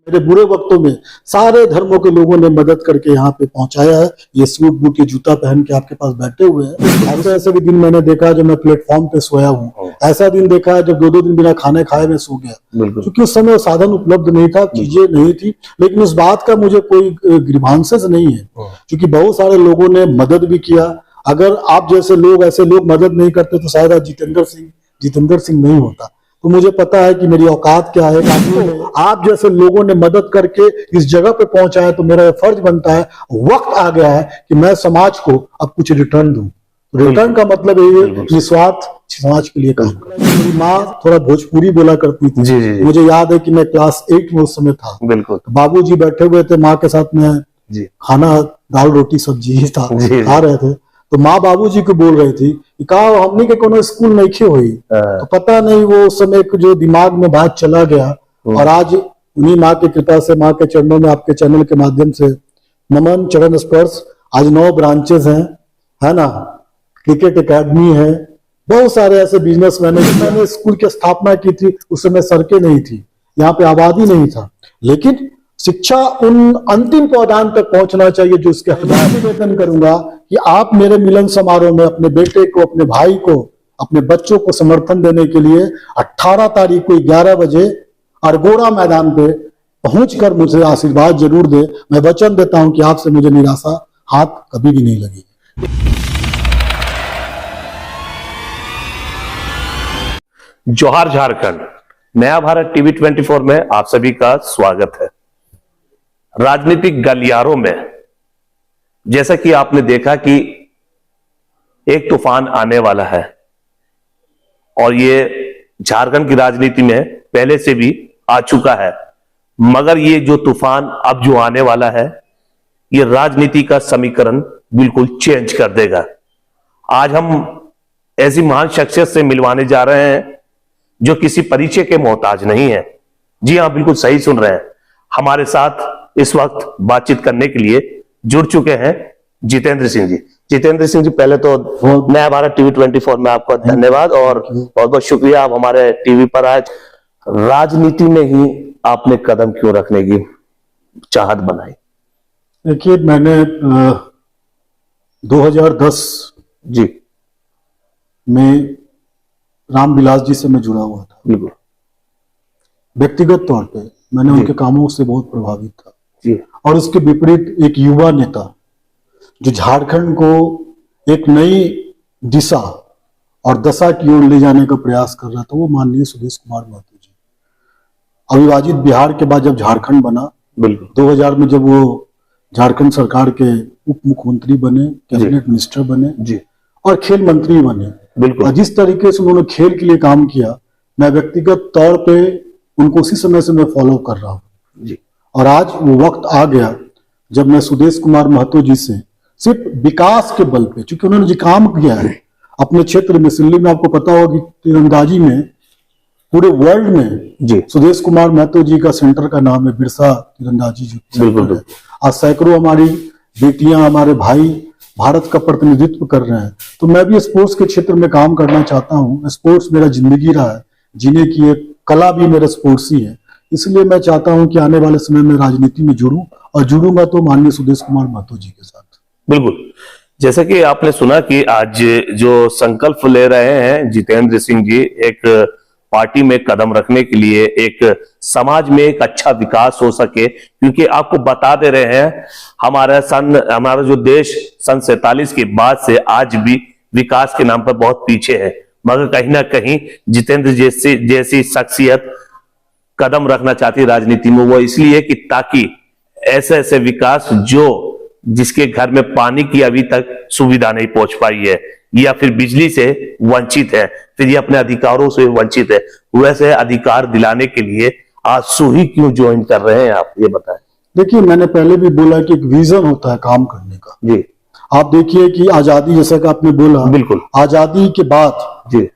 मेरे बुरे वक्तों में सारे धर्मों के लोगों ने मदद करके यहाँ पे पहुंचाया है। ये सूट बूट ये जूता पहन के आपके पास बैठे हुए हैं। ऐसे ऐसे भी दिन मैंने देखा जब मैं प्लेटफॉर्म पे सोया हूँ, ऐसा दिन देखा है जब 2-2 दिन बिना खाने खाए मैं सो गया, क्योंकि उस समय साधन उपलब्ध नहीं था, चीजें नहीं थी। लेकिन उस बात का मुझे कोई ग्रीवांसेस नहीं है, क्योंकि बहुत सारे लोगों ने मदद भी किया। अगर आप जैसे लोग ऐसे लोग मदद नहीं करते तो शायद आज जितेंद्र सिंह नहीं होता। तो मुझे पता है कि मेरी औकात क्या है। आप जैसे लोगों ने मदद करके इस जगह पे पहुंचा है, तो मेरा फर्ज बनता है, वक्त आ गया है कि मैं समाज को अब कुछ रिटर्न दूं। रिटर्न का मतलब ये निस्वार्थ समाज के लिए काम। मेरी माँ थोड़ा भोजपुरी बोला करती थी। जी। मुझे याद है कि मैं क्लास 8 में उस समय था। बिल्कुल। तो बाबूजी बैठे हुए थे, माँ के साथ में खाना दाल रोटी सब्जी ही था, खा रहे थे। तो माँ बाबूजी को बोल रही थी कि कहा हमने के कोनो स्कूल नहीं खे हुई। तो पता नहीं वो उस समय जो दिमाग में बात चला गया, और आज उन्हीं माँ की कृपा से, माँ के चरणों में आपके चैनल के माध्यम से नमन चरण स्पर्श, आज 9 ब्रांचेस हैं, है ना, क्रिकेट एकेडमी है, बहुत सारे ऐसे बिजनेस मैंने स्कूल की स्थापना की थी। उस समय सड़कें नहीं थी, यहाँ पे आबादी नहीं था, लेकिन शिक्षा उन अंतिम पौधान तक पहुंचना चाहिए जो उसके हकदार। निवेदन करूंगा कि आप मेरे मिलन समारोह में अपने बेटे को, अपने भाई को, अपने बच्चों को समर्थन देने के लिए 18 तारीख को 11 बजे अरगोड़ा मैदान पे पहुंचकर मुझे आशीर्वाद जरूर दे। मैं वचन देता हूं कि आपसे मुझे निराशा हाथ कभी भी नहीं लगेगी। जोहार झारखंड, नया भारत टीवी 24 में आप सभी का स्वागत है। राजनीतिक गलियारों में जैसा कि आपने देखा कि एक तूफान आने वाला है, और ये झारखंड की राजनीति में पहले से भी आ चुका है, मगर ये जो तूफान अब जो आने वाला है, ये राजनीति का समीकरण बिल्कुल चेंज कर देगा। आज हम ऐसी महान शख्सियत से मिलवाने जा रहे हैं जो किसी परिचय के मोहताज नहीं है। जी हां, बिल्कुल सही सुन रहे हैं। हमारे साथ इस वक्त बातचीत करने के लिए जुड़ चुके हैं जितेंद्र सिंह जी। जितेंद्र सिंह जी, पहले तो नया भारत टीवी 24 में आपका धन्यवाद और बहुत बहुत शुक्रिया, आप हमारे टीवी पर आए। राजनीति में ही आपने कदम क्यों रखने की चाहत बनाई? देखिए, मैंने 2010 जी में रामविलास जी से मैं जुड़ा हुआ था। बिल्कुल। व्यक्तिगत तौर पे मैंने उनके कामों से बहुत प्रभावित था जी। और इसके विपरीत एक युवा नेता जो झारखंड को एक नई दिशा और दशा की ओर ले जाने का प्रयास कर रहा था, वो माननीय सुदेश कुमार महतो जी। अविभाजित बिहार के बाद जब झारखंड बना, बिल्कुल 2000 में जब वो झारखंड सरकार के उप मुख्यमंत्री बने, कैबिनेट मिनिस्टर बने जी, और खेल मंत्री बने, बिल्कुल। और जिस तरीके से उन्होंने खेल के लिए काम किया, मैं व्यक्तिगत तौर पे उनको उसी समय से मैं फॉलो कर रहा हूँ जी। और आज वो वक्त आ गया जब मैं सुदेश कुमार महतो जी से सिर्फ विकास के बल पे, क्योंकि उन्होंने जो काम किया है अपने क्षेत्र में, सिल्ली में आपको पता होगा कि तीरंदाजी में पूरे वर्ल्ड में जी सुदेश कुमार महतो जी का सेंटर का नाम है, बिरसा तीरंदाजी जी। बिल्कुल। आज सैकड़ों हमारी बेटियां, हमारे भाई भारत का प्रतिनिधित्व कर रहे हैं। तो मैं भी स्पोर्ट्स के क्षेत्र में काम करना चाहता हूँ। स्पोर्ट्स मेरा जिंदगी रहा है, जीने की एक कला भी मेरा स्पोर्ट्स ही है। इसलिए मैं चाहता हूं कि आने वाले समय में राजनीति में जुड़ूं, और जुड़ूंगा तो माननीय सुदेश कुमार महतो जी के साथ। बिल्कुल। जैसा कि आपने सुना कि आज जो संकल्प ले रहे हैं जितेंद्र सिंह जी, एक पार्टी में कदम रखने के लिए, एक समाज में एक अच्छा विकास हो सके, क्योंकि आपको बता दे रहे हैं हमारा जो देश सन 47 के बाद से आज भी विकास के नाम पर बहुत पीछे है, मगर कहीं ना कहीं जितेंद्र जैसी शख्सियत कदम रखना चाहती है राजनीति में, वो इसलिए कि ताकि ऐसे ऐसे विकास जो जिसके घर में पानी की अभी तक सुविधा नहीं पहुंच पाई है, या फिर बिजली से वंचित है, फिर ये अपने अधिकारों से वंचित है, वैसे अधिकार दिलाने के लिए आज सुही क्यों ज्वाइन कर रहे हैं, आप ये बताएं। देखिए, मैंने पहले भी बोला कि एक विजन होता है काम करने का जी। आप देखिए कि आजादी, जैसा कि आपने बोला, बिल्कुल, आजादी के बाद जी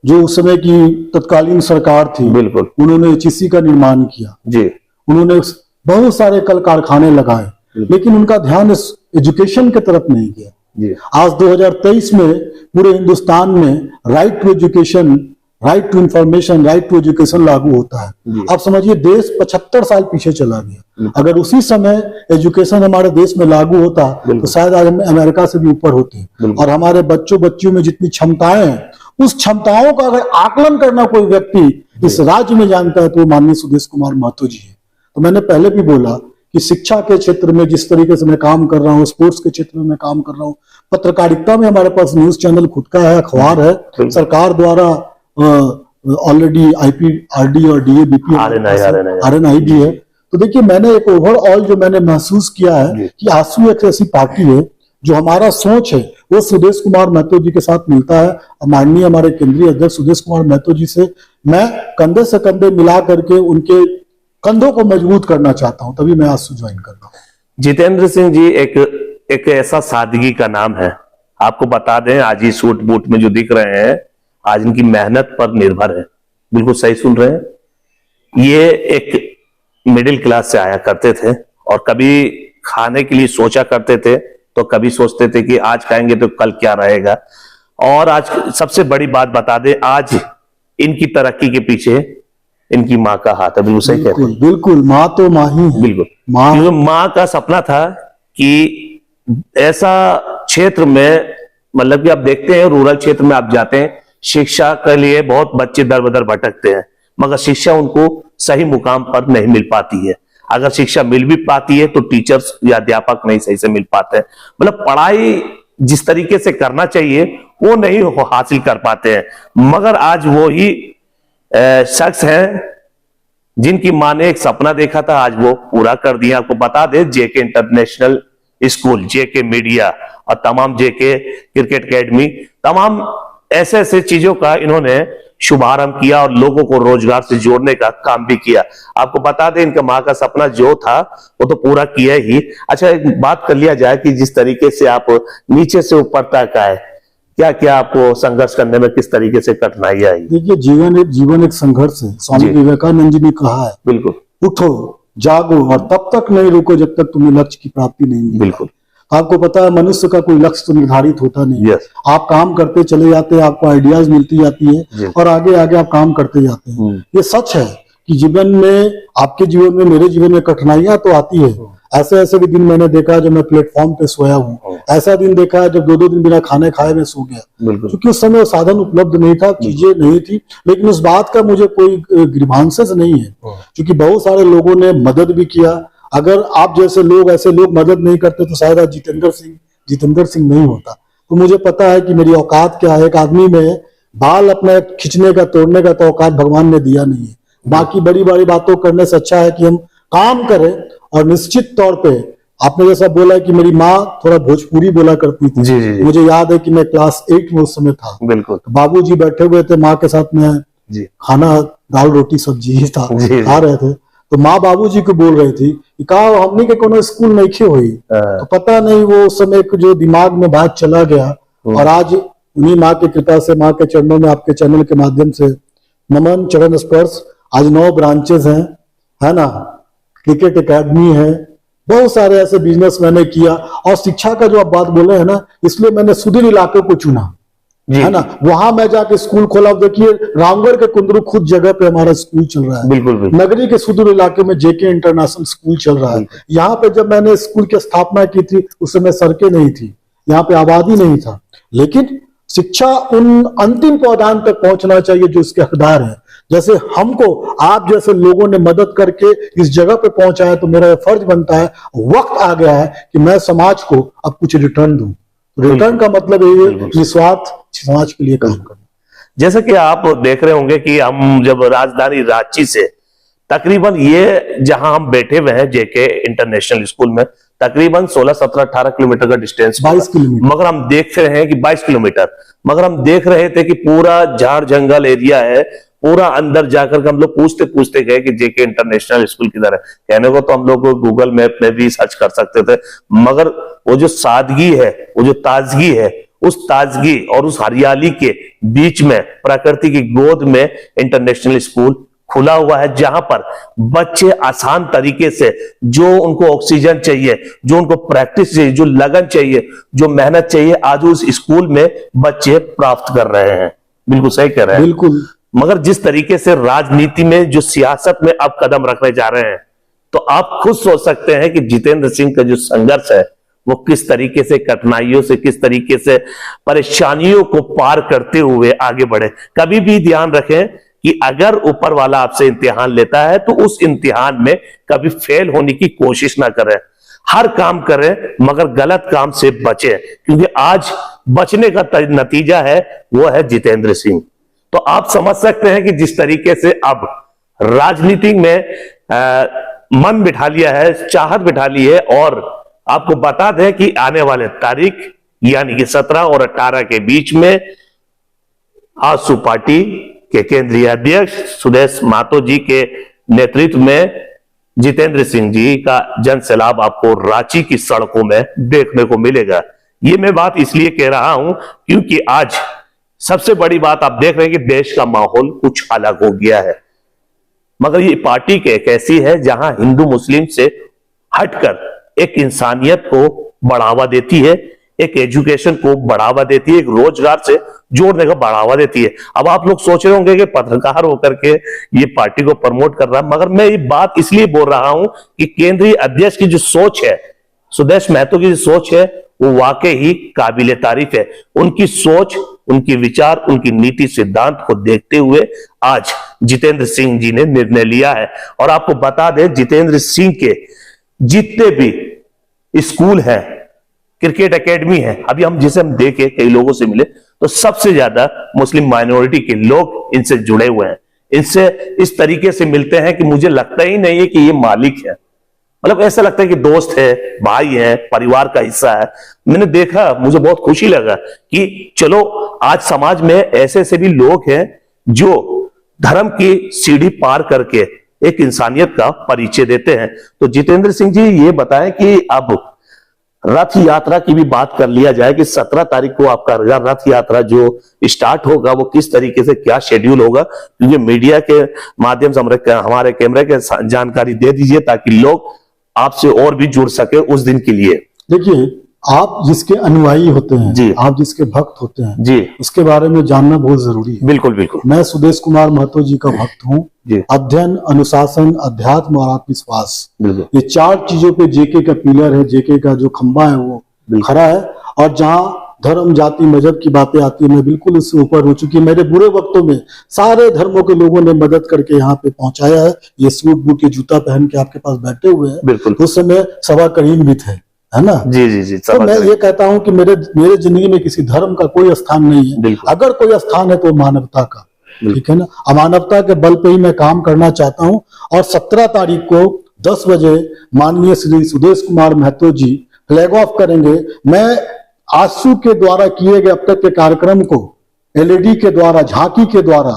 जो उस समय की तत्कालीन सरकार थी, बिल्कुल, उन्होंने एचईसी का निर्माण किया जी, उन्होंने बहुत सारे कल कारखाने लगाए, लेकिन उनका ध्यान इस एजुकेशन की तरफ नहीं गया जी। आज 2023 में पूरे हिंदुस्तान में right to education right to information, right to education लागू होता है। आप समझिए देश 75 साल पीछे चला गया। अगर उसी समय एजुकेशन हमारे देश में लागू होता तो शायद आज हम अमेरिका से भी ऊपर होते। और हमारे बच्चों में जितनी क्षमताएं हैं, उस क्षमताओं का अगर आकलन करना कोई व्यक्ति इस राज्य में जानता है तो वो माननीय सुदेश कुमार महतो जी है। तो मैंने पहले भी बोला कि शिक्षा के क्षेत्र में जिस तरीके से मैं काम कर रहा हूँ, स्पोर्ट्स के क्षेत्र में मैं काम कर रहा हूँ, पत्रकारिता में हमारे पास न्यूज चैनल खुद का है, अखबार है, सरकार द्वारा ऑलरेडी आईपीआरडी और डीएबीपी आरएनआई भी है। तो देखिए मैंने एक ओवरऑल जो मैंने महसूस किया है कि आंसू एक ऐसी पार्टी है जो हमारा सोच है वो सुदेश कुमार महतो जी के साथ मिलता है। माननीय हमारे केंद्रीय अध्यक्ष सुदेश कुमार महतो जी से मैं कंधे से कंधे मिला करके उनके कंधों को मजबूत करना चाहता हूं, तभी मैं आंसू ज्वाइन कर रहा हूं। जितेंद्र सिंह जी एक ऐसा सादगी का नाम है। आपको बता दें आज ही सूट बूट में जो दिख रहे हैं आज इनकी मेहनत पर निर्भर है। बिल्कुल सही सुन रहे हैं। ये एक मिडिल क्लास से आया करते थे और कभी खाने के लिए सोचा करते थे तो कभी सोचते थे कि आज खाएंगे तो कल क्या रहेगा। और आज सबसे बड़ी बात बता दें, आज इनकी तरक्की के पीछे इनकी माँ का हाथ है। बिल्कुल सही कहते हैं। बिल्कुल माँ तो माँ ही है। बिल्कुल माँ का सपना था कि ऐसा क्षेत्र में, मतलब कि आप देखते हैं रूरल क्षेत्र में आप जाते हैं, शिक्षा के लिए बहुत बच्चे दर बदर भटकते हैं मगर शिक्षा उनको सही मुकाम पर नहीं मिल पाती है। अगर शिक्षा मिल भी पाती है तो टीचर्स या अध्यापक नहीं सही से मिल पाते हैं। मतलब पढ़ाई जिस तरीके से करना चाहिए वो नहीं हासिल कर पाते हैं। मगर आज वो ही शख्स हैं जिनकी मां ने एक सपना देखा था, आज वो पूरा कर दिया। आपको बता दें जेके इंटरनेशनल स्कूल, जेके मीडिया और तमाम जेके क्रिकेट एकेडमी, तमाम ऐसे ऐसे चीजों का इन्होंने शुभारंभ किया और लोगों को रोजगार से जोड़ने का काम भी किया। आपको बता दें इनका मां का सपना जो था वो तो पूरा किया ही। अच्छा एक बात कर लिया जाए कि जिस तरीके से आप नीचे से ऊपर तक आए, क्या क्या आपको संघर्ष करने में किस तरीके से कठिनाई आई? देखिए जीवन एक संघर्ष है। स्वामी विवेकानंद जी ने कहा है, बिल्कुल, उठो जागो और तब तक नहीं रुको जब तक तुम्हें लक्ष्य की प्राप्ति नहीं मिले। बिल्कुल आपको पता है मनुष्य का कोई लक्ष्य तो निर्धारित होता नहीं। yes. आप काम करते चले जाते हैं, आपको आइडियाज मिलती जाती है और आगे आगे आप काम करते जाते हैं। ये सच है कि जीवन में, आपके जीवन में, मेरे जीवन में कठिनाइयां तो आती है। ऐसे ऐसे भी दिन मैंने देखा जब मैं प्लेटफॉर्म पे सोया हूँ। ऐसा दिन देखा है जब 2-2 दिन बिना खाने खाए मैं सो गया, क्योंकि उस समय साधन उपलब्ध नहीं था, चीजें नहीं थी। लेकिन उस बात का मुझे कोई ग्रीवांसेस नहीं है, क्योंकि बहुत सारे लोगों ने मदद भी किया। अगर आप जैसे लोग, ऐसे लोग मदद नहीं करते तो शायद जितेंद्र सिंह नहीं होता। तो मुझे पता है कि मेरी औकात क्या है। एक आदमी में बाल अपना खींचने का, तोड़ने का तो औकात भगवान ने दिया नहीं है। बाकी बड़ी बड़ी बातों करने से अच्छा है कि हम काम करें। और निश्चित तौर पे आपने जैसा बोला कि मेरी माँ थोड़ा भोजपुरी बोला करती थी। जी। मुझे याद है कि मैं क्लास 8 में उस समय था। बिल्कुल। तो बाबूजी बैठे हुए थे, माँ के साथ में खाना, दाल रोटी सब्जी ही था, खा रहे थे। तो माँ बाबूजी को बोल रही थी कि कहा हमने के कोनो स्कूल नहीं खे हुई। तो पता नहीं वो उस समय जो दिमाग में बात चला गया। और आज उन्हीं माँ की कृपा से, माँ के चरणों में, आपके चैनल के माध्यम से नमन, चरण स्पर्श, आज 9 ब्रांचेस हैं, है ना, क्रिकेट एकेडमी है, बहुत सारे ऐसे बिजनेस मैंने किया। और शिक्षा का जो आप बात बोले है ना, इसलिए मैंने सुदूर इलाके को चुना, है ना। वहां मैं जाके स्कूल खोला। देखिए रामगढ़ के कुंदरू खुद जगह पे हमारा स्कूल चल रहा है। बिल्कुल। नगरी के सुदूर इलाके में जेके इंटरनेशनल स्कूल चल रहा है। यहाँ पे जब मैंने स्कूल की स्थापना की थी उस समय सड़कें नहीं थी, यहाँ पे आबादी नहीं था। लेकिन शिक्षा उन अंतिम पौधान तक पहुंचना चाहिए जो इसके हकदार है। जैसे हमको आप जैसे लोगों ने मदद करके इस जगह पे पहुंचाया, तो मेरा फर्ज बनता है, वक्त आ गया है कि मैं समाज को अब कुछ रिटर्न दूं। रिटर्न का मतलब ये निस्वार्थ समाज के लिए काम करना। जैसे कि आप देख रहे होंगे कि हम जब राजधानी रांची से तकरीबन ये जहां हम बैठे हुए हैं जेके इंटरनेशनल स्कूल में, तकरीबन 16, 17, 18 किलोमीटर का डिस्टेंस, 22 किलोमीटर, मगर हम देख रहे हैं कि 22 किलोमीटर, मगर हम देख रहे थे कि पूरा झाड़ जंगल एरिया है। पूरा अंदर जाकर के हम लोग पूछते पूछते गए कि जेके इंटरनेशनल स्कूल किधर है। कहने को तो हम लोग गूगल मैप में भी सर्च कर सकते थे, मगर वो जो सादगी है, वो जो ताजगी है, उस ताजगी और उस हरियाली के बीच में, प्रकृति की गोद में इंटरनेशनल स्कूल खुला हुआ है, जहां पर बच्चे आसान तरीके से, जो उनको ऑक्सीजन चाहिए, जो उनको प्रैक्टिस चाहिए, जो लगन चाहिए, जो मेहनत चाहिए, आज उस स्कूल में बच्चे प्राप्त कर रहे हैं। बिल्कुल सही कह रहे हैं। बिल्कुल। मगर जिस तरीके से राजनीति में जो सियासत में अब कदम रखने जा रहे हैं, तो आप खुद सोच सकते हैं कि जितेंद्र सिंह का जो संघर्ष है वो किस तरीके से कठिनाइयों से, किस तरीके से परेशानियों को पार करते हुए आगे बढ़े। कभी भी ध्यान रखें कि अगर ऊपर वाला आपसे इम्तिहान लेता है तो उस इम्तिहान में कभी फेल होने की कोशिश ना करें। हर काम करें मगर गलत काम से बचें, क्योंकि आज बचने का नतीजा है वो है जितेंद्र सिंह। तो आप समझ सकते हैं कि जिस तरीके से अब राजनीति में मन बिठा लिया है, चाहत बिठा ली है, और आपको बता दें कि आने वाले तारीख यानी कि 17 और 18 के बीच में आजसू पार्टी के केंद्रीय अध्यक्ष सुदेश महतो जी के नेतृत्व में जितेंद्र सिंह जी का जनसैलाब आपको रांची की सड़कों में देखने को मिलेगा। ये मैं बात इसलिए कह रहा हूं क्योंकि आज सबसे बड़ी बात आप देख रहे हैं कि देश का माहौल कुछ अलग हो गया है, मगर ये पार्टी के एक ऐसी है जहां हिंदू मुस्लिम से हटकर एक इंसानियत को बढ़ावा देती है, एक एजुकेशन को बढ़ावा देती है, एक रोजगार से जोड़ने का बढ़ावा देती है। अब आप लोग सोच रहे होंगे कि पत्रकार होकर के ये पार्टी को प्रमोट कर रहा है, मगर मैं ये बात इसलिए बोल रहा हूं कि केंद्रीय अध्यक्ष की जो सोच है, सुदेश महतो की जो सोच है, वो वाकई ही काबिले तारीफ है। उनकी सोच, उनकी विचार, उनकी नीति सिद्धांत को देखते हुए आज जितेंद्र सिंह जी ने निर्णय लिया है। और आपको बता दें, जितेंद्र सिंह के जितने भी स्कूल हैं, क्रिकेट एकेडमी है, अभी हम देखे कई लोगों से मिले तो सबसे ज्यादा मुस्लिम माइनॉरिटी के लोग इनसे जुड़े हुए हैं। इनसे इस तरीके से मिलते हैं कि मुझे लगता ही नहीं है कि ये मालिक है, मतलब ऐसा लगता है कि दोस्त है, भाई है, परिवार का हिस्सा है। मैंने देखा, मुझे बहुत खुशी लगा कि चलो आज समाज में ऐसे ऐसे भी लोग हैं जो धर्म की सीढ़ी पार करके एक इंसानियत का परिचय देते हैं। तो जितेंद्र सिंह जी ये बताएं कि अब रथ यात्रा की भी बात कर लिया जाए कि 17 तारीख को आपका रथ यात्रा जो स्टार्ट होगा वो किस तरीके से, क्या शेड्यूल होगा, क्योंकि मीडिया के माध्यम से हमारे कैमरे के जानकारी दे दीजिए ताकि लोग आपसे और भी जुड़ सके उस दिन के लिए। देखिए, आप जिसके अनुयायी होते हैं जी, आप जिसके भक्त होते हैं जी, उसके बारे में जानना बहुत जरूरी है। बिल्कुल बिल्कुल। मैं सुदेश कुमार महतो जी का भक्त हूँ। अध्ययन, अनुशासन, अध्यात्म और आत्मविश्वास, ये 4 चीजों पे जेके का पिलर है, जेके का जो खंबा है वो खड़ा है। और जहाँ धर्म, जाति, मजहब की बातें आती है, मैं बिल्कुल उससे ऊपर हो चुकी। मेरे बुरे वक्तों में सारे धर्मों के लोगों ने मदद करके यहाँ पे पहुंचाया है। ये सूट बूट के जूता पहन के आपके पास बैठे हुए हैं, बिल्कुल। उस समय सभा करीम भी थे, है ना? जी जी जी। तो मैं ये कहता हूं कि मेरे जिंदगी में किसी धर्म का कोई स्थान नहीं है। अगर कोई स्थान है तो मानवता का, ठीक है ना? अमानवता के बल पे ही मैं काम करना चाहता हूं। और 17 तारीख को 10 बजे माननीय Shri Sudesh Kumar Mahato G flag of करेंगे। मैं आजसू के द्वारा किए गए अब तक के कार्यक्रम को एलईडी के द्वारा, झांकी के द्वारा,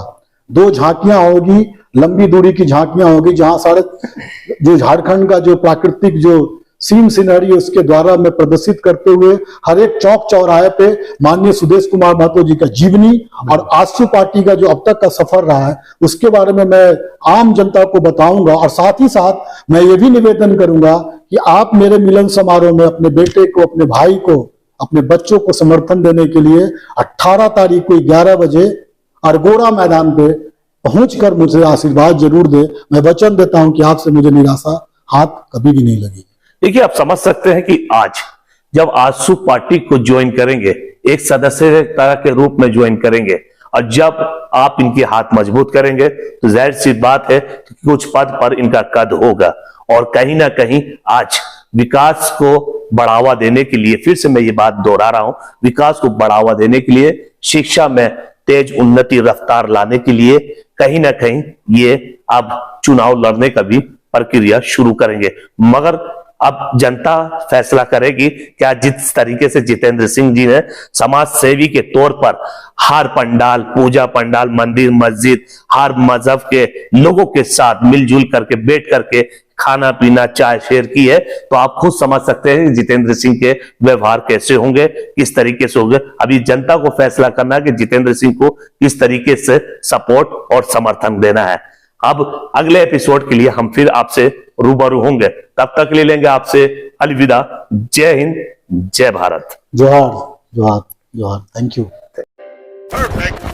2 झांकियां होगी, लंबी दूरी की झांकियां होगी, जहां सारे जो झारखंड का जो प्राकृतिक जो सीन सिनेरियो उसके द्वारा मैं प्रदर्शित करते हुए हर एक चौक चौराहे पे माननीय सुदेश कुमार महतो जी का जीवनी और आजसू पार्टी का जो अब तक का सफर रहा है उसके बारे में मैं आम जनता को बताऊंगा। और साथ ही साथ मैं ये भी निवेदन करूंगा कि आप मेरे मिलन समारोह में अपने बेटे को, अपने भाई को, अपने बच्चों को समर्थन देने के लिए 18 तारीख को 11 बजे अरगोड़ा मैदान पे पहुंचकर मुझे आशीर्वाद जरूर दे। मैं वचन देता हूं कि आपसे मुझे निराशा हाथ कभी भी नहीं लगी। देखिए, आप समझ सकते हैं कि आज जब आजसू पार्टी को ज्वाइन करेंगे, एक सदस्यता के रूप में ज्वाइन करेंगे, और जब आप इनके हाथ मजबूत करेंगे तो जाहिर सी बात है कि कुछ पद पर इनका कद होगा। और कहीं ना कहीं आज विकास को बढ़ावा देने के लिए, फिर से मैं ये बात दोहरा रहा हूं, विकास को बढ़ावा देने के लिए, शिक्षा में तेज उन्नति रफ्तार लाने के लिए कहीं ना कहीं ये अब चुनाव लड़ने का भी प्रक्रिया शुरू करेंगे। मगर अब जनता फैसला करेगी। क्या जिस तरीके से जितेंद्र सिंह जी ने समाज सेवी के तौर पर हर पंडाल, पूजा पंडाल, मंदिर, मस्जिद, हर मजहब के लोगों के साथ मिलजुल करके बैठ करके खाना पीना, चाय शेयर की है, तो आप खुद समझ सकते हैं जितेंद्र सिंह के व्यवहार कैसे होंगे, किस तरीके से होंगे। अभी जनता को फैसला करना है कि जितेंद्र सिंह को किस तरीके से सपोर्ट और समर्थन देना है। अब अगले एपिसोड के लिए हम फिर आपसे रूबरू होंगे, तब तक ले लेंगे आपसे अलविदा। जय हिंद, जय भारत। जोहार जोहार जोहार। Thank you. Perfect.